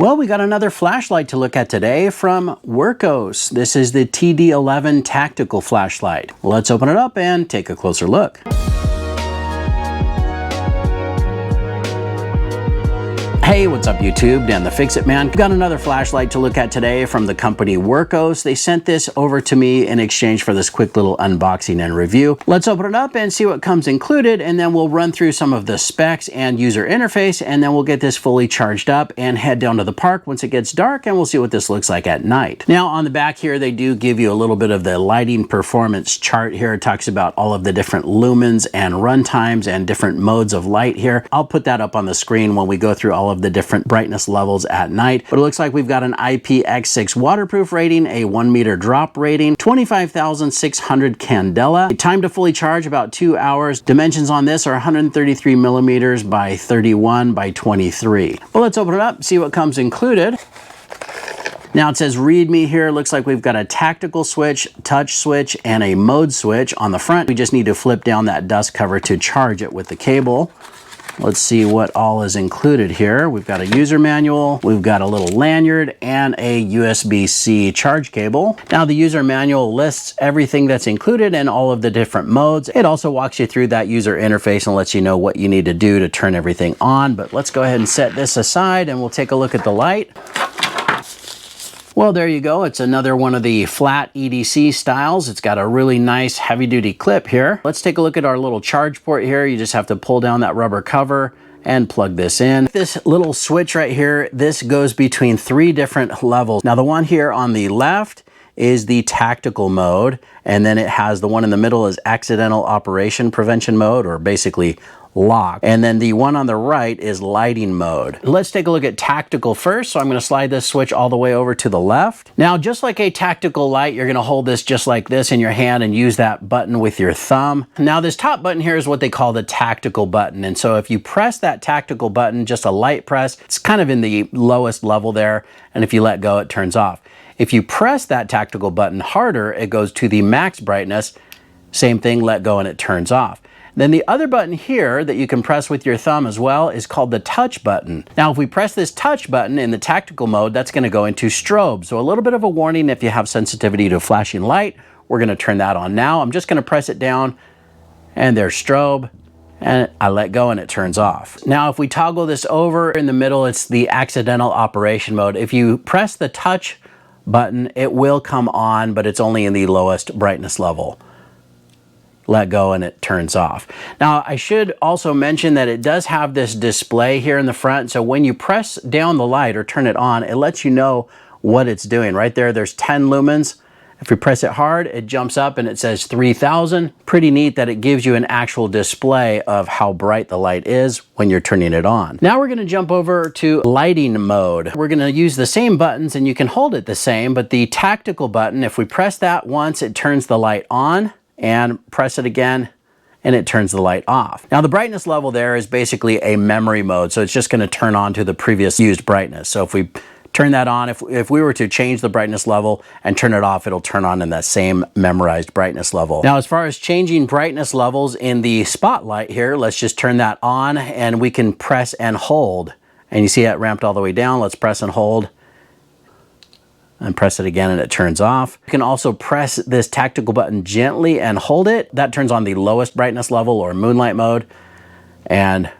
Well, we got another flashlight to look at today from Wurkkos. This is the TD11 Tactical Flashlight. Let's open it up and take a closer look. Hey, what's up YouTube? Dan the Fix-It Man. Got another flashlight to look at today from the company Wurkkos. They sent this over to me in exchange for this quick little unboxing and review. Let's open it up and see what comes included, and then we'll run through some of the specs and user interface, and then we'll get this fully charged up and head down to the park once it gets dark, and we'll see what this looks like at night. Now on the back here, they do give you a little bit of the lighting performance chart here. It talks about all of the different lumens and runtimes and different modes of light here. I'll put that up on the screen when we go through all of the different brightness levels at night. But it looks like we've got an IPX6 waterproof rating, a 1 meter drop rating, 25,600 candela, time to fully charge about 2 hours. Dimensions on this are 133 millimeters by 31 by 23. Well, let's open it up, see what comes included. Now it says read me here. Looks like we've got a tactical switch, touch switch, and a mode switch on the front. We just need to flip down that dust cover to charge it with the cable. Let's see what all is included here. We've got a user manual, we've got a little lanyard, and a USB-C charge cable. Now the user manual lists everything that's included and all of the different modes. It also walks you through that user interface and lets you know what you need to do to turn everything on. But let's go ahead and set this aside and we'll take a look at the light. Well, there you go. It's another one of the flat EDC styles. It's got a really nice heavy-duty clip here. Let's take a look at our little charge port here. You just have to pull down that rubber cover and plug this in. This little switch right here, this goes between 3 different levels. Now, the one here on the left is the tactical mode, and then it has the one in the middle is accidental operation prevention mode, or basically lock. And then the one on the right is lighting mode. Let's take a look at tactical first. So I'm going to slide this switch all the way over to the left. Now, just like a tactical light, you're going to hold this just like this in your hand and use that button with your thumb. Now, this top button here is what they call the tactical button. And so if you press that tactical button, just a light press, it's kind of in the lowest level there. And if you let go, it turns off. If you press that tactical button harder, it goes to the max brightness. Same thing, let go and it turns off. Then the other button here that you can press with your thumb as well is called the touch button. Now, if we press this touch button in the tactical mode, that's going to go into strobe. So a little bit of a warning if you have sensitivity to flashing light. We're going to turn that on now. I'm just going to press it down and there's strobe. And I let go and it turns off. Now, if we toggle this over in the middle, it's the accidental operation mode. If you press the touch button, it will come on, but it's only in the lowest brightness level. Let go and it turns off. Now, I should also mention that it does have this display here in the front. So when you press down the light or turn it on, it lets you know what it's doing. Right there, there's 10 lumens. If you press it hard, it jumps up and it says 3000. Pretty neat that it gives you an actual display of how bright the light is when you're turning it on. Now we're gonna jump over to lighting mode. We're gonna use the same buttons and you can hold it the same, but the tactical button, if we press that once, it turns the light on, and press it again and it turns the light off. Now the brightness level there is basically a memory mode, so it's just going to turn on to the previous used brightness. So if we turn that on, if we were to change the brightness level and turn it off, it'll turn on in that same memorized brightness level. Now as far as changing brightness levels in the spotlight here, let's just turn that on and we can press and hold. And you see it ramped all the way down. Let's press and hold. And press it again and it turns off. You can also press this tactical button gently and hold it. That turns on the lowest brightness level or moonlight mode. And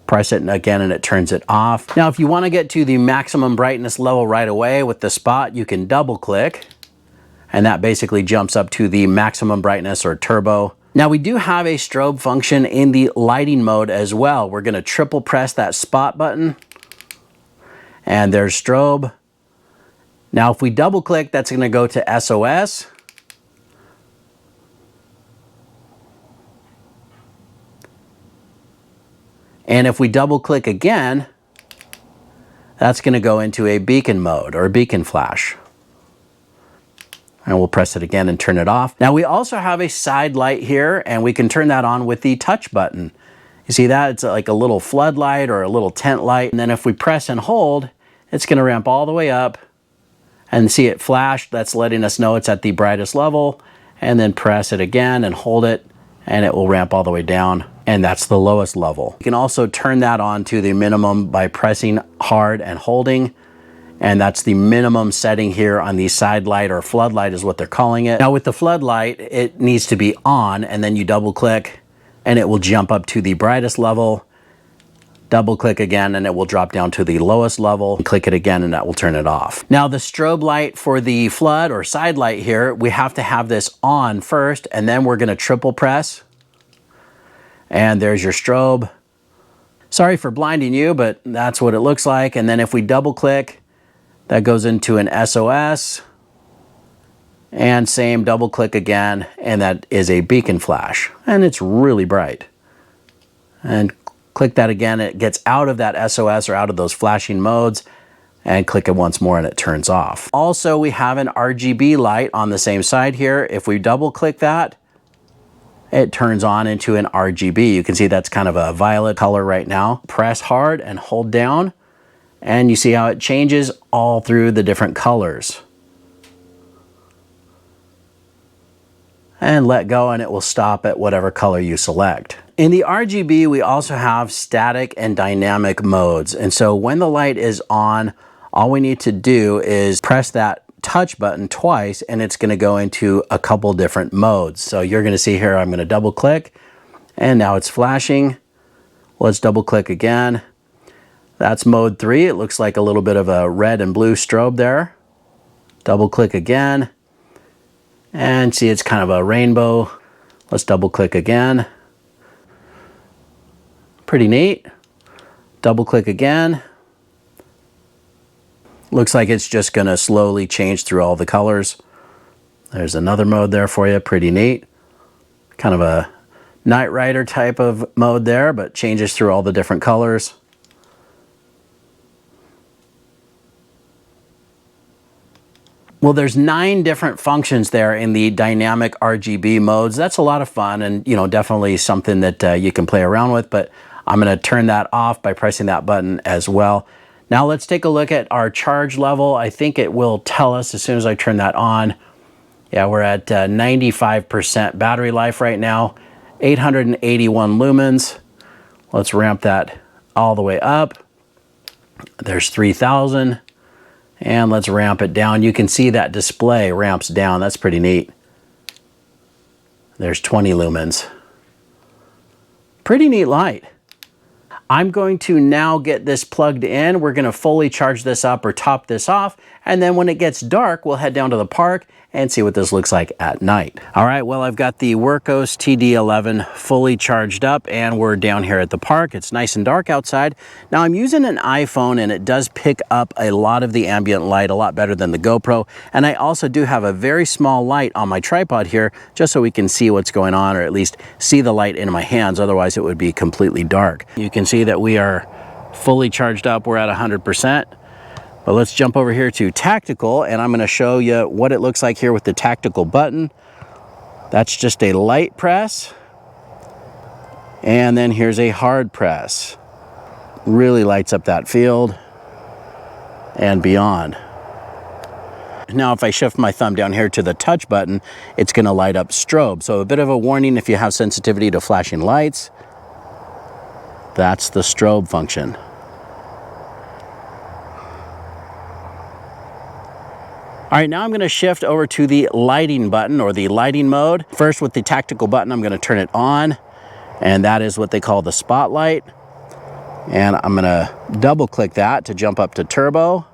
press it again and it turns it off. Now, if you want to get to the maximum brightness level right away with the spot, you can double click. And that basically jumps up to the maximum brightness or turbo. Now we do have a strobe function in the lighting mode as well. We're going to triple press that spot button. And there's strobe. Now, if we double click, that's going to go to SOS. And if we double click again, that's going to go into a beacon mode or a beacon flash. And we'll press it again and turn it off. Now, we also have a side light here, and we can turn that on with the touch button. You see that? It's like a little floodlight or a little tent light. And then if we press and hold, it's going to ramp all the way up. And see it flash, that's letting us know it's at the brightest level. And then press it again and hold it, and it will ramp all the way down. And that's the lowest level. You can also turn that on to the minimum by pressing hard and holding. And that's the minimum setting here on the side light, or floodlight is what they're calling it. Now with the floodlight, it needs to be on, and then you double click and it will jump up to the brightest level. Double click again and it will drop down to the lowest level. Click it again and that will turn it off. Now the strobe light for the flood or side light here, we have to have this on first, and then we're gonna triple press. And there's your strobe. Sorry for blinding you, but that's what it looks like. And then if we double click, that goes into an SOS. And same, double click again, and that is a beacon flash. And it's really bright. And click that again, it gets out of that SOS or out of those flashing modes, and click it once more and it turns off. Also, we have an RGB light on the same side here. If we double click that, it turns on into an RGB. You can see that's kind of a violet color right now. Press hard and hold down, and you see how it changes all through the different colors. And let go and it will stop at whatever color you select. In the RGB, we also have static and dynamic modes. And so when the light is on, all we need to do is press that touch button twice and it's going to go into a couple different modes. So you're going to see here, I'm going to double click and now it's flashing. Let's double click again. That's mode 3. It looks like a little bit of a red and blue strobe there. Double click again. And see, it's kind of a rainbow. Let's double click again. Pretty neat. Double click again. Looks like it's just gonna slowly change through all the colors. There's another mode there for you, pretty neat. Kind of a Knight Rider type of mode there, but changes through all the different colors. Well, there's 9 different functions there in the dynamic RGB modes. That's a lot of fun, and definitely something that you can play around with, but I'm gonna turn that off by pressing that button as well. Now let's take a look at our charge level. I think it will tell us as soon as I turn that on. Yeah, we're at 95% battery life right now, 881 lumens. Let's ramp that all the way up. There's 3,000. And let's ramp it down. You can see that display ramps down. That's pretty neat. There's 20 lumens. Pretty neat light. I'm going to now get this plugged in. We're going to fully charge this up or top this off. And then when it gets dark, we'll head down to the park and see what this looks like at night. All right, well, I've got the Wurkkos TD11 fully charged up and we're down here at the park. It's nice and dark outside. Now I'm using an iPhone and it does pick up a lot of the ambient light, a lot better than the GoPro. And I also do have a very small light on my tripod here just so we can see what's going on, or at least see the light in my hands. Otherwise it would be completely dark. You can see that we are fully charged up. We're at 100%. But let's jump over here to tactical, and I'm going to show you what it looks like here with the tactical button. That's just a light press. And then here's a hard press. Really lights up that field and beyond. Now if I shift my thumb down here to the touch button, it's going to light up strobe. So a bit of a warning if you have sensitivity to flashing lights. That's the strobe function. All right, now I'm going to shift over to the lighting button, or the lighting mode. First, with the tactical button, I'm going to turn it on, and that is what they call the spotlight. And I'm going to double click that to jump up to turbo,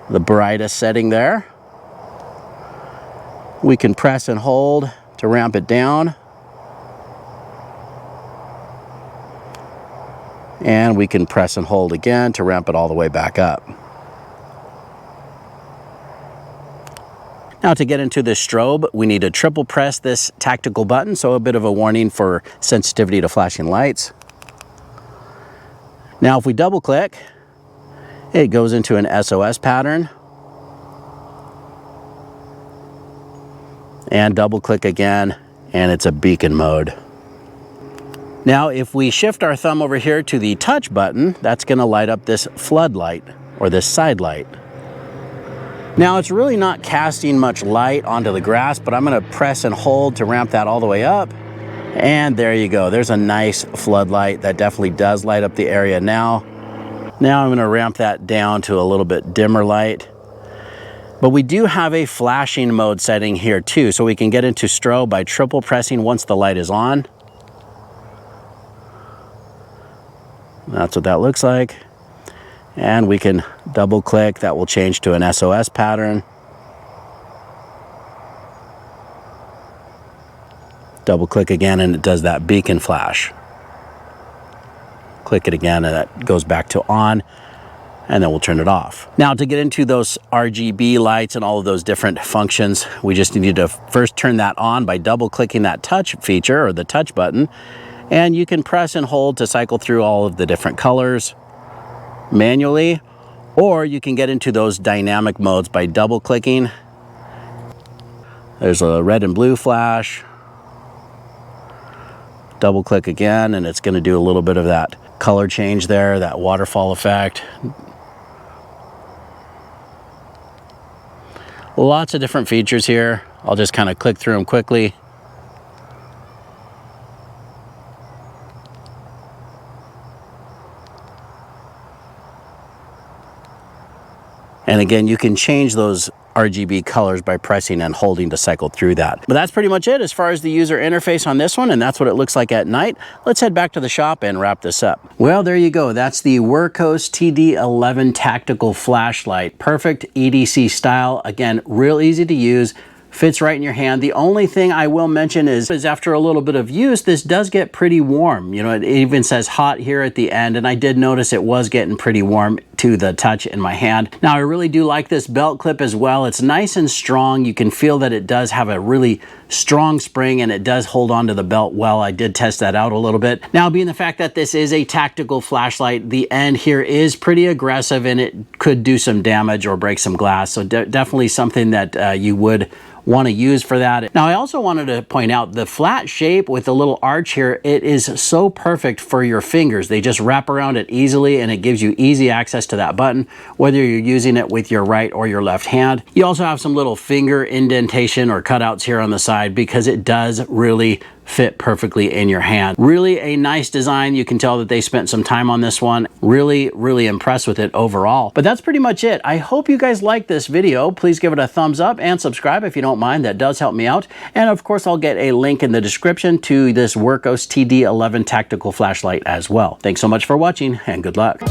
the brightest setting there. We can press and hold to ramp it down. And we can press and hold again to ramp it all the way back up. Now to get into this strobe, we need to triple press this tactical button, so a bit of a warning for sensitivity to flashing lights. Now if we double click, it goes into an SOS pattern. And double click again, and it's a beacon mode. Now if we shift our thumb over here to the touch button, that's going to light up this floodlight, or this side light. Now it's really not casting much light onto the grass, but I'm going to press and hold to ramp that all the way up. And there you go. There's a nice floodlight that definitely does light up the area now. Now I'm going to ramp that down to a little bit dimmer light. But we do have a flashing mode setting here too, so we can get into strobe by triple pressing once the light is on. That's what that looks like. And we can double click, that will change to an SOS pattern. Double click again and it does that beacon flash. Click it again and that goes back to on, and then we'll turn it off. Now to get into those RGB lights and all of those different functions, we just need to first turn that on by double clicking that touch feature or the touch button, and you can press and hold to cycle through all of the different colors manually, or you can get into those dynamic modes by double clicking. There's a red and blue flash. Double click again and it's going to do a little bit of that color change there, that waterfall effect. Lots of different features here. I'll just kind of click through them quickly. And again, you can change those RGB colors by pressing and holding to cycle through that. But that's pretty much it as far as the user interface on this one, and that's what it looks like at night. Let's head back to the shop and wrap this up. Well, there you go. That's the Wurkkos TD11 Tactical Flashlight. Perfect EDC style. Again, real easy to use. Fits right in your hand. The only thing I will mention is after a little bit of use, this does get pretty warm. You know, it even says hot here at the end, and I did notice it was getting pretty warm to the touch in my hand. Now, I really do like this belt clip as well. It's nice and strong. You can feel that it does have a really strong spring and it does hold on to the belt well. I did test that out a little bit. Now, being the fact that this is a tactical flashlight, the end here is pretty aggressive and it could do some damage or break some glass. So definitely something that you would want to use for that. Now, I also wanted to point out the flat shape with the little arch here. It is so perfect for your fingers. They just wrap around it easily and it gives you easy access to that button, whether you're using it with your right or your left hand. You also have some little finger indentation or cutouts here on the side because it does really fit perfectly in your hand. Really a nice design. You can tell that they spent some time on this one. Really impressed with it overall. But that's pretty much it. I hope you guys liked this video. Please give it a thumbs up and subscribe if you don't mind. That does help me out. And of course, I'll get a link in the description to this Wurkkos TD11 Tactical Flashlight as well. Thanks so much for watching and good luck.